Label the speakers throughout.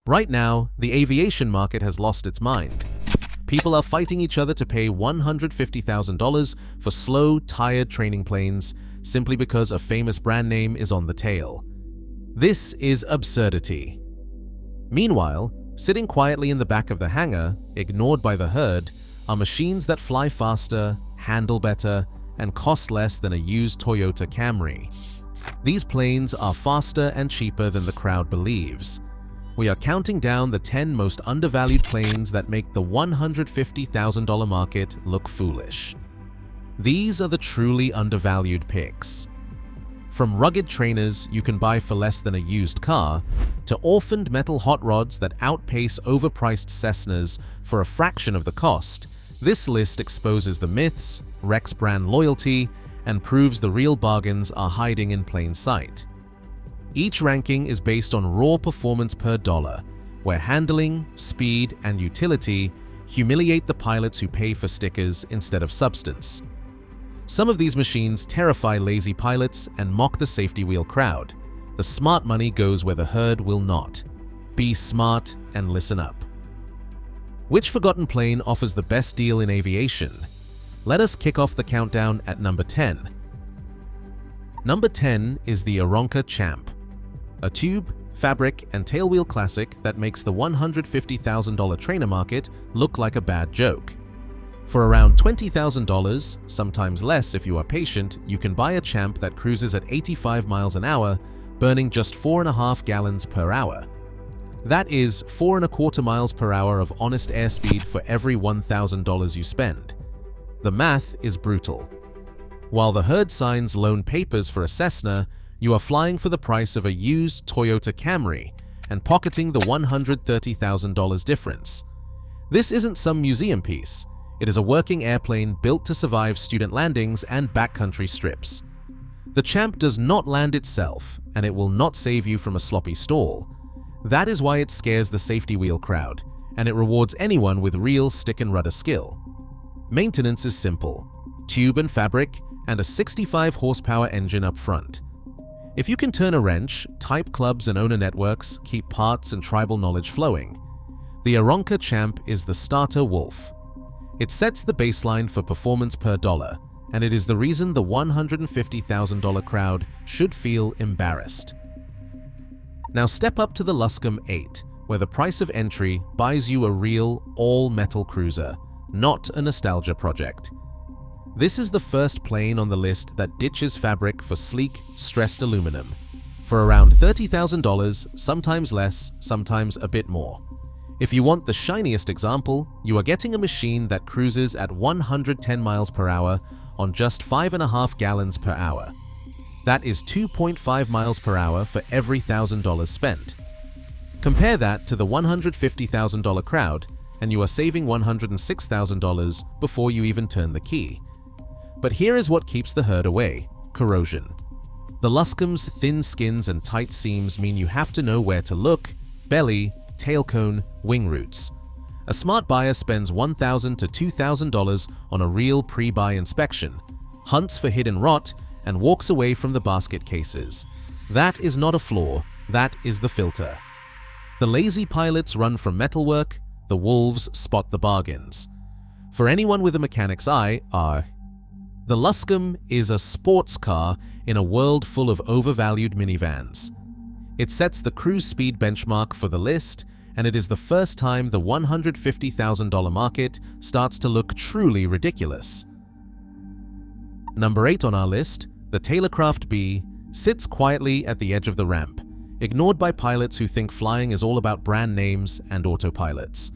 Speaker 1: Right now, the aviation market has lost its mind. People are fighting each other to pay $150,000 for slow, tired training planes simply because a famous brand name is on the tail. This is absurdity. Meanwhile, sitting quietly in the back of the hangar, ignored by the herd, are machines that fly faster, handle better, and cost less than a used Toyota Camry. These planes are faster and cheaper than the crowd believes. We are counting down the 10 most undervalued planes that make the $150,000 market look foolish. These are the truly undervalued picks. From rugged trainers you can buy for less than a used car, to orphaned metal hot rods that outpace overpriced Cessnas for a fraction of the cost, this list exposes the myths, wrecks brand loyalty, and proves the real bargains are hiding in plain sight. Each ranking is based on raw performance per dollar, where handling, speed, and utility humiliate the pilots who pay for stickers instead of substance. Some of these machines terrify lazy pilots and mock the safety wheel crowd. The smart money goes where the herd will not. Be smart and listen up. Which forgotten plane offers the best deal in aviation? Let us kick off the countdown at number 10. Number 10 is the Iranka Champ, a tube, fabric, and tailwheel classic that makes the $150,000 trainer market look like a bad joke. For around $20,000, sometimes less if you are patient, you can buy a Champ that cruises at 85 miles an hour, burning just 4.5 gallons per hour. That is 4.25 miles per hour of honest airspeed for every $1,000 you spend. The math is brutal. While the herd signs loan papers for a Cessna, you are flying for the price of a used Toyota Camry and pocketing the $130,000 difference. This isn't some museum piece. It is a working airplane built to survive student landings and backcountry strips. The Champ does not land itself, and it will not save you from a sloppy stall. That is why it scares the safety wheel crowd, and it rewards anyone with real stick and rudder skill. Maintenance is simple: tube and fabric, and a 65 horsepower engine up front. If you can turn a wrench, type clubs and owner networks, keep parts and tribal knowledge flowing. The Iranka Champ is the starter wolf. It sets the baseline for performance per dollar, and it is the reason the $150,000 crowd should feel embarrassed. Now step up to the Luskam 8, where the price of entry buys you a real, all-metal cruiser, not a nostalgia project. This is the first plane on the list that ditches fabric for sleek, stressed aluminum. For around $30,000, sometimes less, sometimes a bit more. If you want the shiniest example, you are getting a machine that cruises at 110 miles per hour on just 5.5 gallons per hour. That is 2.5 miles per hour for every $1,000 spent. Compare that to the $150,000 crowd, and you are saving $106,000 before you even turn the key. But here is what keeps the herd away: corrosion. The Luskam's thin skins and tight seams mean you have to know where to look: belly, tail cone, wing roots. A smart buyer spends $1,000 to $2,000 on a real pre-buy inspection, hunts for hidden rot, and walks away from the basket cases. That is not a flaw, that is the filter. The lazy pilots run from metalwork, the wolves spot the bargains. For anyone with a mechanic's eye, the Luskam is a sports car in a world full of overvalued minivans. It sets the cruise speed benchmark for the list, and it is the first time the $150,000 market starts to look truly ridiculous. Number 8 on our list, the Taylorcraft B, sits quietly at the edge of the ramp, ignored by pilots who think flying is all about brand names and autopilots.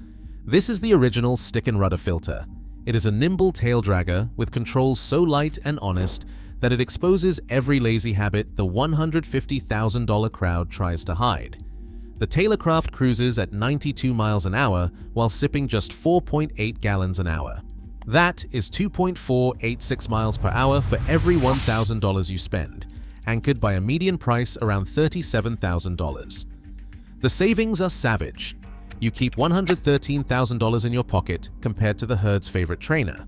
Speaker 1: This is the original stick and rudder filter. It is a nimble tail dragger with controls so light and honest that it exposes every lazy habit the $150,000 crowd tries to hide. The Taylorcraft cruises at 92 miles an hour while sipping just 4.8 gallons an hour. That is 2.486 miles per hour for every $1,000 you spend, anchored by a median price around $37,000. The savings are savage. You keep $113,000 in your pocket compared to the herd's favorite trainer.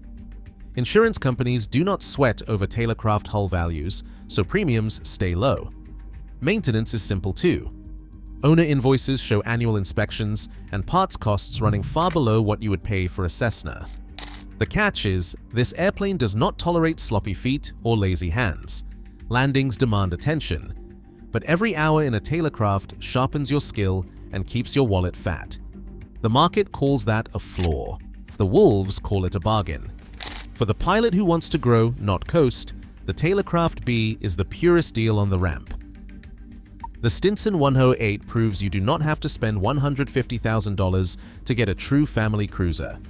Speaker 1: Insurance companies do not sweat over Taylorcraft hull values, so premiums stay low. Maintenance is simple too. Owner invoices show annual inspections and parts costs running far below what you would pay for a Cessna. The catch is, this airplane does not tolerate sloppy feet or lazy hands. Landings demand attention, but every hour in a Taylorcraft sharpens your skill and keeps your wallet fat. The market calls that a flaw. The wolves call it a bargain. For the pilot who wants to grow, not coast, the Taylorcraft B is the purest deal on the ramp. The Stinson 108 proves you do not have to spend $150,000 to get a true family cruiser.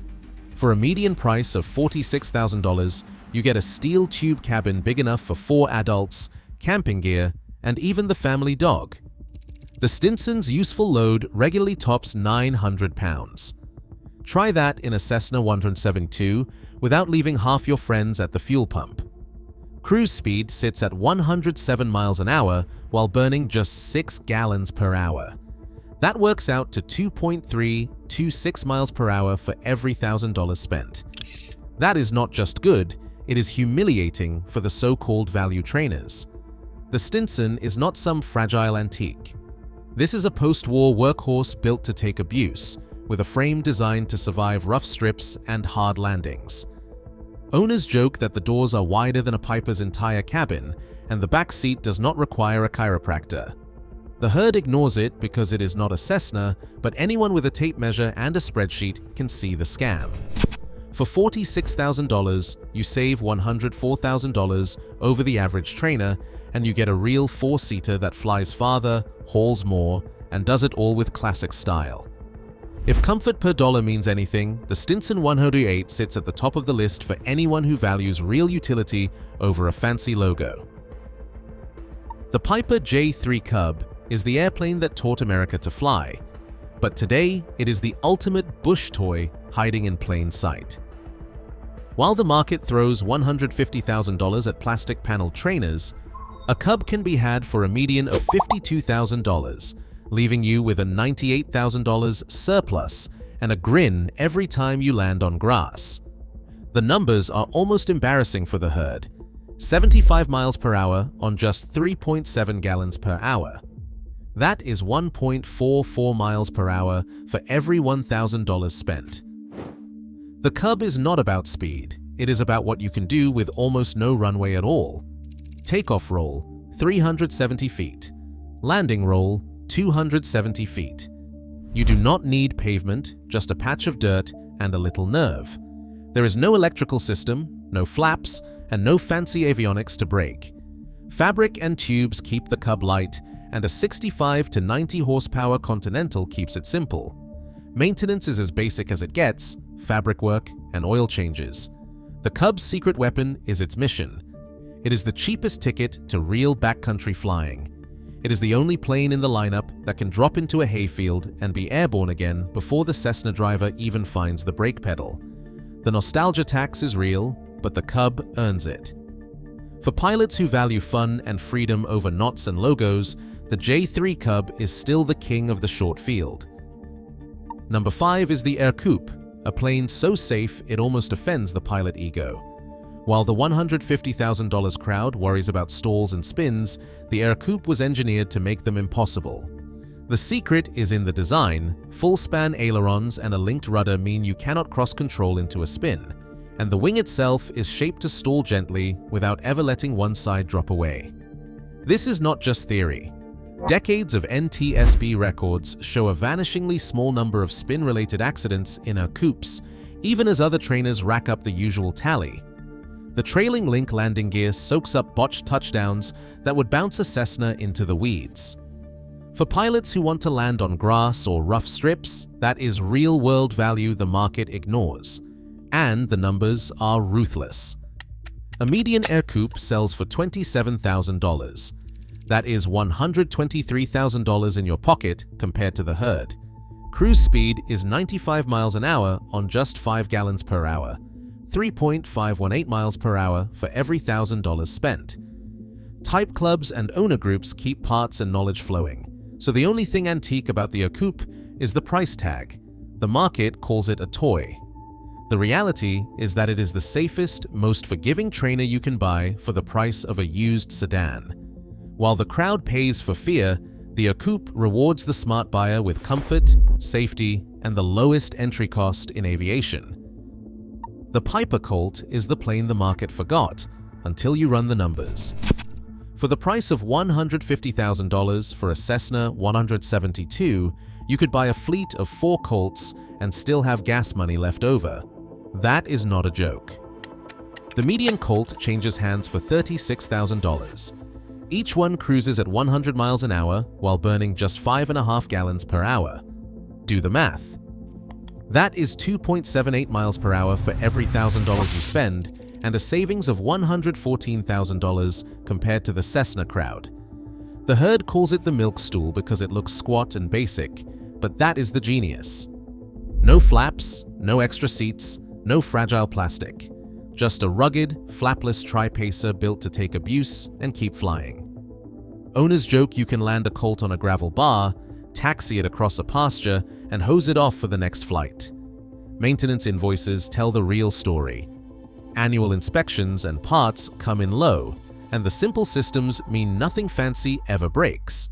Speaker 1: For a median price of $46,000, you get a steel tube cabin big enough for 4 adults, camping gear, and even the family dog. The Stinson's useful load regularly tops 900 pounds. Try that in a Cessna 172 without leaving half your friends at the fuel pump. Cruise speed sits at 107 miles an hour while burning just 6 gallons per hour. That works out to 2.326 miles per hour for every $1,000 spent. That is not just good, it is humiliating for the so-called value trainers. The Stinson is not some fragile antique. This is a post-war workhorse built to take abuse, with a frame designed to survive rough strips and hard landings. Owners joke that the doors are wider than a Piper's entire cabin, and the back seat does not require a chiropractor. The herd ignores it because it is not a Cessna, but anyone with a tape measure and a spreadsheet can see the scam. For $46,000, you save $104,000 over the average trainer, and you get a real 4-seater that flies farther, hauls more, and does it all with classic style. If comfort per dollar means anything, the Stinson 108 sits at the top of the list for anyone who values real utility over a fancy logo. The Piper J3 Cub is the airplane that taught America to fly, but today it is the ultimate bush toy hiding in plain sight. While the market throws $150,000 at plastic panel trainers, a Cub can be had for a median of $52,000, leaving you with a $98,000 surplus and a grin every time you land on grass. The numbers are almost embarrassing for the herd. 75 miles per hour on just 3.7 gallons per hour. That is 1.44 miles per hour for every $1,000 spent. The Cub is not about speed, it is about what you can do with almost no runway at all. Takeoff roll, 370 feet. Landing roll, 270 feet. You do not need pavement, just a patch of dirt and a little nerve. There is no electrical system, no flaps, and no fancy avionics to brake. Fabric and tubes keep the Cub light, and a 65 to 90 horsepower Continental keeps it simple. Maintenance is as basic as it gets, fabric work and oil changes. The Cub's secret weapon is its mission. It is the cheapest ticket to real backcountry flying. It is the only plane in the lineup that can drop into a hayfield and be airborne again before the Cessna driver even finds the brake pedal. The nostalgia tax is real, but the Cub earns it. For pilots who value fun and freedom over knots and logos, the J3 Cub is still the king of the short field. Number 5 is the Ercoupe, a plane so safe it almost offends the pilot ego. While the $150,000 crowd worries about stalls and spins, the Ercoupe was engineered to make them impossible. The secret is in the design. Full-span ailerons and a linked rudder mean you cannot cross control into a spin, and the wing itself is shaped to stall gently without ever letting one side drop away. This is not just theory. Decades of NTSB records show a vanishingly small number of spin-related accidents in Ercoupes, even as other trainers rack up the usual tally. The trailing link landing gear soaks up botched touchdowns that would bounce a Cessna into the weeds. For pilots who want to land on grass or rough strips, that is real-world value the market ignores. And the numbers are ruthless. A median Ercoupe sells for $27,000. That is $123,000 in your pocket compared to the herd. Cruise speed is 95 miles an hour on just 5 gallons per hour. 3.518 miles per hour for every $1,000 spent. Type clubs and owner groups keep parts and knowledge flowing, so the only thing antique about the Ercoupe is the price tag. The market calls it a toy. The reality is that it is the safest, most forgiving trainer you can buy for the price of a used sedan. While the crowd pays for fear, The Ercoupe rewards the smart buyer with comfort, safety, and the lowest entry cost in aviation. The Piper Colt is the plane the market forgot until you run the numbers. For the price of $150,000 for a Cessna 172, you could buy a fleet of 4 Colts and still have gas money left over. That is not a joke. The median Colt changes hands for $36,000. Each one cruises at 100 miles an hour while burning just 5.5 gallons per hour. Do the math. That is 2.78 miles per hour for every $1,000 you spend, and a savings of $114,000 compared to the Cessna crowd. The herd calls it the milk stool because it looks squat and basic, but that is the genius. No flaps, no extra seats, no fragile plastic. Just a rugged, flapless tri-pacer built to take abuse and keep flying. Owners joke you can land a Colt on a gravel bar, taxi it across a pasture, and hose it off for the next flight. Maintenance invoices tell the real story. Annual inspections and parts come in low, and the simple systems mean nothing fancy ever breaks.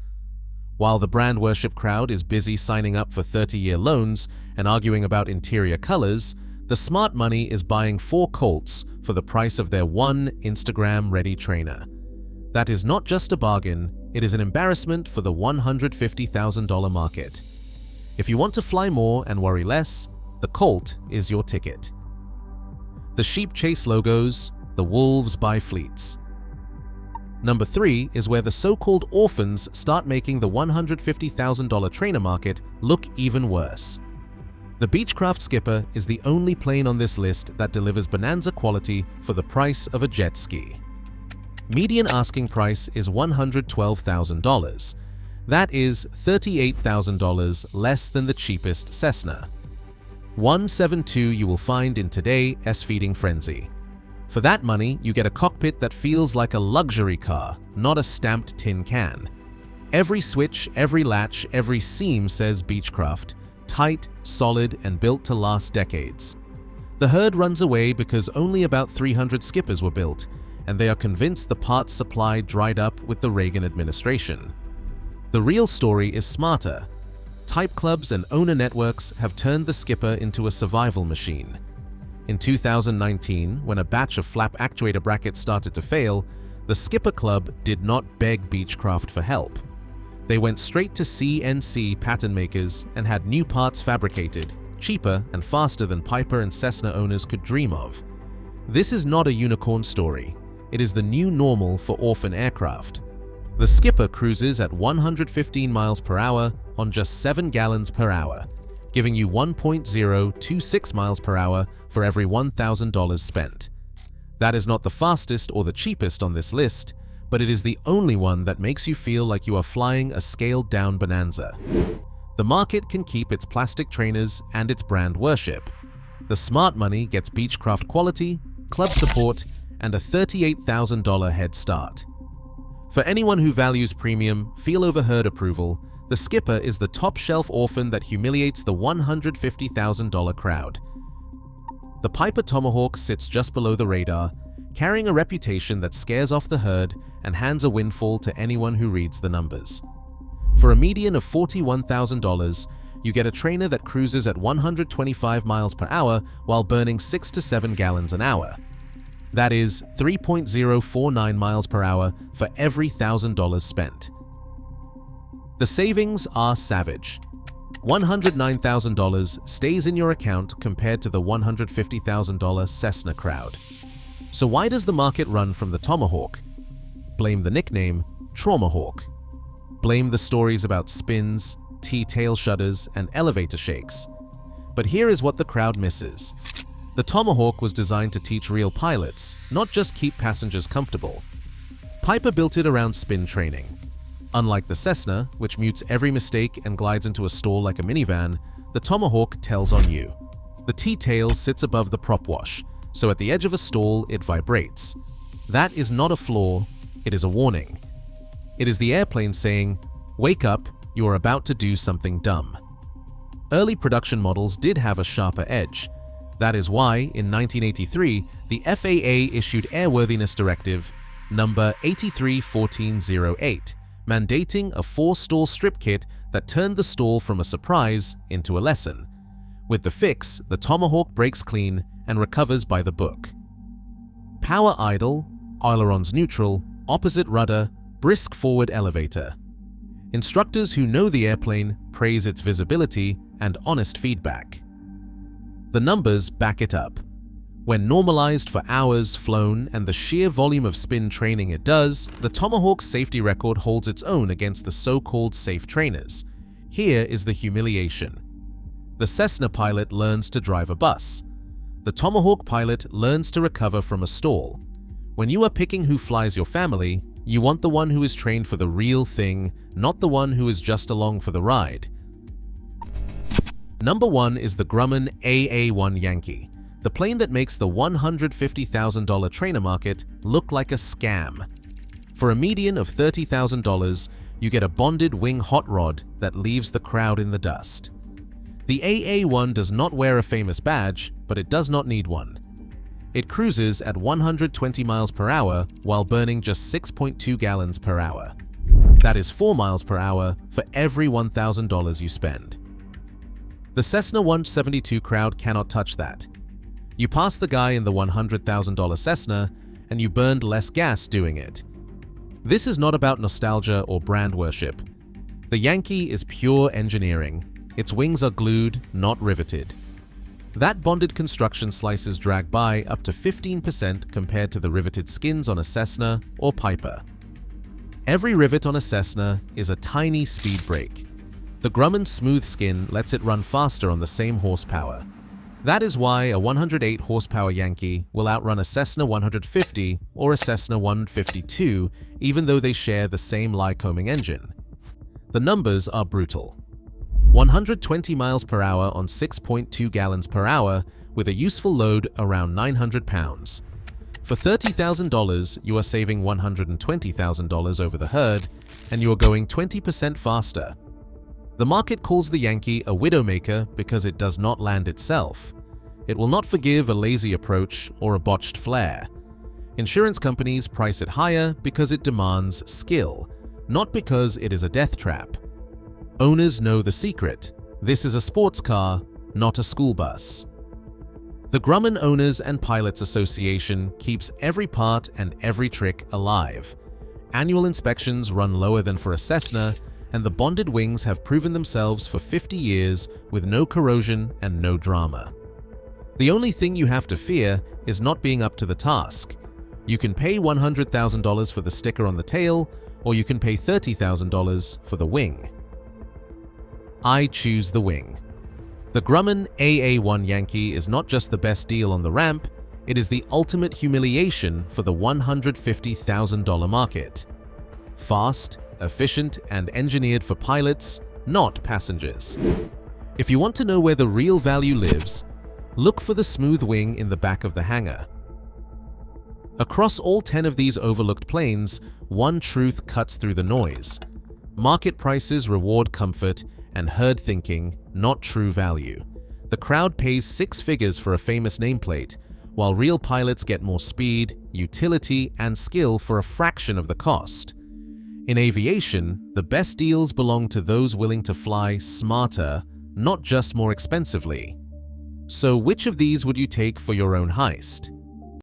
Speaker 1: While the brand worship crowd is busy signing up for 30-year loans and arguing about interior colors, the smart money is buying 4 Colts for the price of their one Instagram-ready trainer. That is not just a bargain, it is an embarrassment for the $150,000 market. If you want to fly more and worry less, the Colt is your ticket. The sheep chase logos, the wolves buy fleets. Number 3 is where the so-called orphans start making the $150,000 trainer market look even worse. The Beechcraft Skipper is the only plane on this list that delivers bonanza quality for the price of a jet ski. Median asking price is $112,000. That is $38,000 less than the cheapest Cessna. 172 you will find in today's feeding frenzy. For that money, you get a cockpit that feels like a luxury car, not a stamped tin can. Every switch, every latch, every seam says Beechcraft, tight, solid, and built to last decades. The herd runs away because only about 300 Skippers were built, and they are convinced the parts supply dried up with the Reagan administration. The real story is smarter. Type clubs and owner networks have turned the Skipper into a survival machine. In 2019, when a batch of flap actuator brackets started to fail, the Skipper Club did not beg Beechcraft for help. They went straight to CNC pattern makers and had new parts fabricated, cheaper and faster than Piper and Cessna owners could dream of. This is not a unicorn story. It is the new normal for orphan aircraft. The Skipper cruises at 115 miles per hour on just 7 gallons per hour, giving you 1.026 miles per hour for every $1,000 spent. That is not the fastest or the cheapest on this list, but it is the only one that makes you feel like you are flying a scaled-down bonanza. The market can keep its plastic trainers and its brand worship. The smart money gets Beechcraft quality, club support, and a $38,000 head start. For anyone who values premium, feel-over-herd approval, the Skipper is the top-shelf orphan that humiliates the $150,000 crowd. The Piper Tomahawk sits just below the radar, carrying a reputation that scares off the herd and hands a windfall to anyone who reads the numbers. For a median of $41,000, you get a trainer that cruises at 125 miles per hour while burning 6 to 7 gallons an hour. That is 3.049 miles per hour for every $1,000 spent. The savings are savage. $109,000 stays in your account compared to the $150,000 Cessna crowd. So why does the market run from the Tomahawk? Blame the nickname Traumahawk. Blame the stories about spins, T-tail shudders, and elevator shakes. But here is what the crowd misses. The Tomahawk was designed to teach real pilots, not just keep passengers comfortable. Piper built it around spin training. Unlike the Cessna, which mutes every mistake and glides into a stall like a minivan, the Tomahawk tells on you. The T-tail sits above the prop wash, so at the edge of a stall it vibrates. That is not a flaw, it is a warning. It is the airplane saying, "Wake up, you are about to do something dumb." Early production models did have a sharper edge. That is why, in 1983, the FAA issued Airworthiness Directive number 83-1408, mandating a 4-stall strip kit that turned the stall from a surprise into a lesson. With the fix, the Tomahawk breaks clean and recovers by the book. Power idle, ailerons neutral, opposite rudder, brisk forward elevator. Instructors who know the airplane praise its visibility and honest feedback. The numbers back it up. When normalized for hours flown and the sheer volume of spin training it does, the Tomahawk's safety record holds its own against the so-called safe trainers. Here is the humiliation. The Cessna pilot learns to drive a bus. The Tomahawk pilot learns to recover from a stall. When you are picking who flies your family, you want the one who is trained for the real thing, not the one who is just along for the ride. Number 1 is the Grumman AA1 Yankee, the plane that makes the $150,000 trainer market look like a scam. For a median of $30,000, you get a bonded wing hot rod that leaves the crowd in the dust. The AA1 does not wear a famous badge, but it does not need one. It cruises at 120 miles per hour while burning just 6.2 gallons per hour. That is 4 miles per hour for every $1,000 you spend. The Cessna 172 crowd cannot touch that. You pass the guy in the $100,000 Cessna, and you burned less gas doing it. This is not about nostalgia or brand worship. The Yankee is pure engineering. Its wings are glued, not riveted. That bonded construction slices drag by up to 15% compared to the riveted skins on a Cessna or Piper. Every rivet on a Cessna is a tiny speed brake. The Grumman smooth skin lets it run faster on the same horsepower. That is why a 108 horsepower Yankee will outrun a Cessna 150 or a Cessna 152, even though they share the same Lycoming engine. The numbers are brutal. 120 miles per hour on 6.2 gallons per hour with a useful load around 900 pounds. For $30,000, you are saving $120,000 over the herd, and you are going 20% faster. The market calls the Yankee a Widowmaker because it does not land itself. It will not forgive a lazy approach or a botched flare. Insurance companies price it higher because it demands skill, not because it is a death trap. Owners know the secret. This is a sports car, not a school bus. The Grumman Owners and Pilots Association keeps every part and every trick alive. Annual inspections run lower than for a Cessna, and the bonded wings have proven themselves for 50 years with no corrosion and no drama. The only thing you have to fear is not being up to the task. You can pay $100,000 for the sticker on the tail, or you can pay $30,000 for the wing. I choose the wing. The Grumman AA1 Yankee is not just the best deal on the ramp, it is the ultimate humiliation for the $150,000 market. Fast, efficient, and engineered for pilots, not passengers. If you want to know where the real value lives, look for the smooth wing in the back of the hangar. Across all 10 of these overlooked planes, one truth cuts through the noise. Market prices reward comfort and herd thinking, not true value. The crowd pays 6 figures for a famous nameplate, while real pilots get more speed, utility, and skill for a fraction of the cost. In aviation, the best deals belong to those willing to fly smarter, not just more expensively. So which of these would you take for your own heist?